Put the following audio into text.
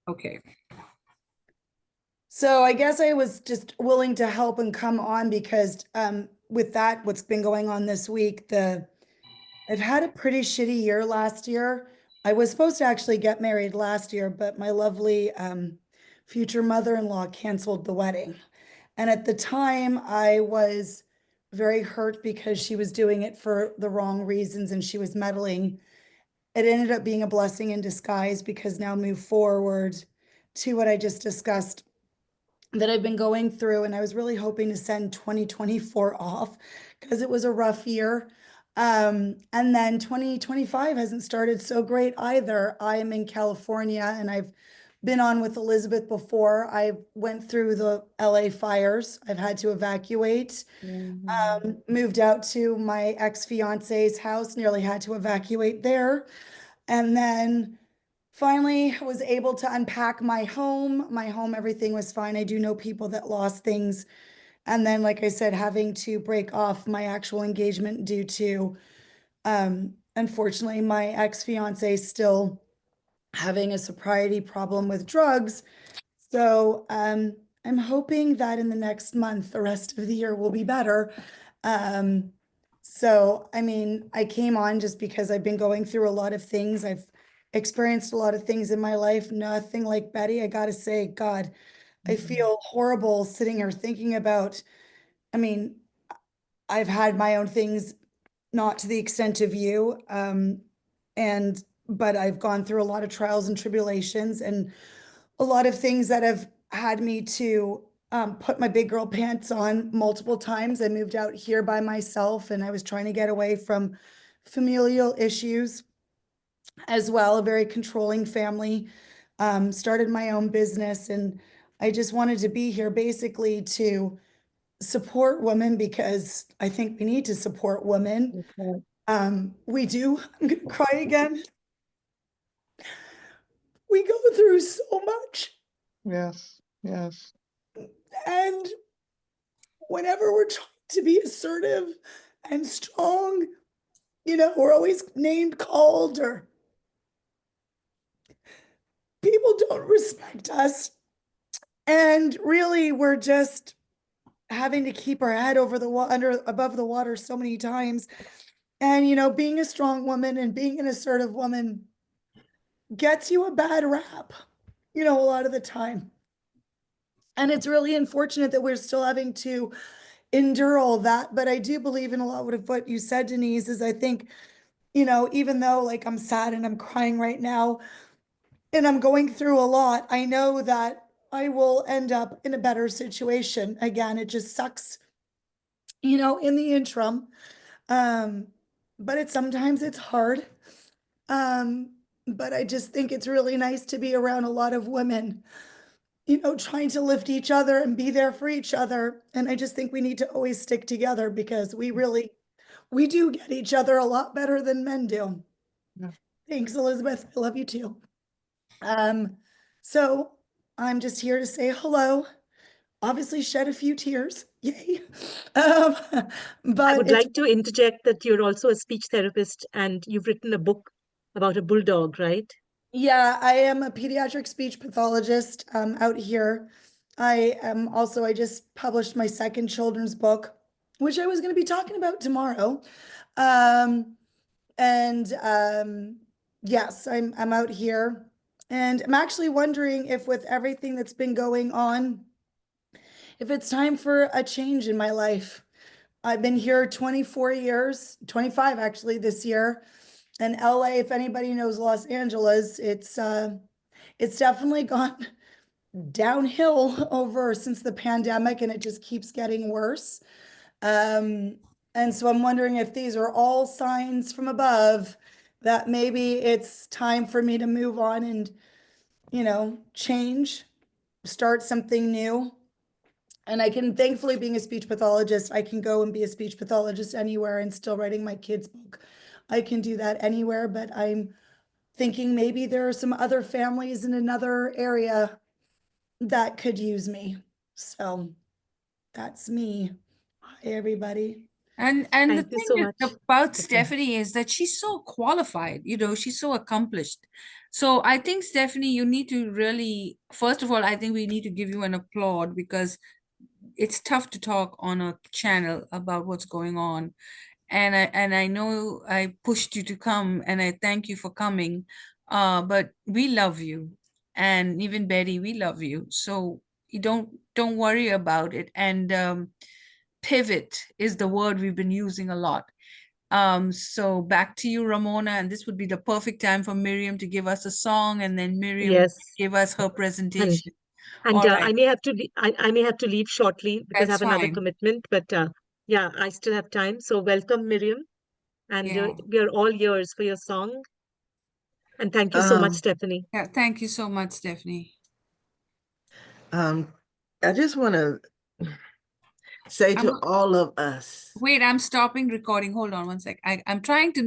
Okay. So I guess I was just willing to help and come on because with that, what's been going on this week, I've had a pretty shitty year last year. I was supposed to actually get married last year, but my lovely future mother-in-law canceled the wedding. And at the time, I was very hurt because she was doing it for the wrong reasons and she was meddling. It ended up being a blessing in disguise because now move forward to what I just discussed that I've been going through, and I was really hoping to send 2024 off because it was a rough year. And then 2025 hasn't started so great either. I am in California and I've been on with Elizabeth before. I went through the LA fires. I've had to evacuate. Moved out to my ex-fiance's house, nearly had to evacuate there. And then finally was able to unpack my home. My home, everything was fine. I do know people that lost things. And then, like I said, having to break off my actual engagement due to, unfortunately, my ex-fiance still having a sobriety problem with drugs. So I'm hoping that in the next month, the rest of the year will be better. Um, so, I mean, I came on just because I've been going through a lot of things. I've experienced a lot of things in my life, nothing like Betty. I gotta say, God, I feel horrible sitting here thinking about, I mean, I've had my own things, not to the extent of you. But I've gone through a lot of trials and tribulations and a lot of things that have had me to put my big girl pants on multiple times. I moved out here by myself and I was trying to get away from familial issues as well, a very controlling family. Started my own business and I just wanted to be here basically to support women because I think we need to support women. Okay. We do. I'm gonna cry again. We go through so much. Yes, yes. And whenever we're trying to be assertive and strong, we're always named called or people don't respect us. And really, we're just having to keep our head over the water, above the water so many times. And, being a strong woman and being an assertive woman gets you a bad rap, a lot of the time. And it's really unfortunate that we're still having to endure all that. But I do believe in a lot of what you said, Denise, is I think, even though like I'm sad and I'm crying right now and I'm going through a lot, I know that I will end up in a better situation. Again, it just sucks, in the interim. But sometimes it's hard. But I just think it's really nice to be around a lot of women, trying to lift each other and be there for each other. And I just think we need to always stick together because we do get each other a lot better than men do. Yeah. Thanks, Elizabeth. I love you too. So I'm just here to say hello. Obviously shed a few tears. Yay. I But would like to interject that you're also a speech therapist and you've written a book about a bulldog, right? yeah, I am a pediatric speech pathologist out here. I just published my second children's book, which I was going to be talking about tomorrow. And yes, I'm out here and I'm actually wondering if with everything that's been going on, if it's time for a change in my life. I've been here 24 years, 25 actually this year. And LA, if anybody knows Los Angeles, it's definitely gone downhill over since the pandemic and it just keeps getting worse. And so I'm wondering if these are all signs from above that maybe it's time for me to move on and, change, start something new. And I can, thankfully, being a speech pathologist, I can go and be a speech pathologist anywhere and still writing my kids' book. I can do that anywhere, but I'm thinking maybe there are some other families in another area that could use me. So that's me. Hi, everybody. And the Thank you thing so much. about Stephanie is that she's so qualified, she's so accomplished. So I think, Stephanie, you need to really, first of all, I think we need to give you an applaud because it's tough to talk on a channel about what's going on. And I know I pushed you to come, and I thank you for coming. But we love you, and even Betty, we love you. So you don't worry about it. And pivot is the word we've been using a lot. So back to you, Ramona, and this would be the perfect time for Miriam to give us a song, and then Miriam Yes. give us her And presentation. and All right, I may have to I may have to leave shortly because I that's have another fine. commitment, but yeah, I still have time. So welcome, Miriam, and Yeah. we are all yours for your song. And thank you so much, Stephanie. Yeah, thank you so much, Stephanie. I just want to say to I'm- all of us. Wait, I'm stopping recording. Hold on one sec. I'm trying to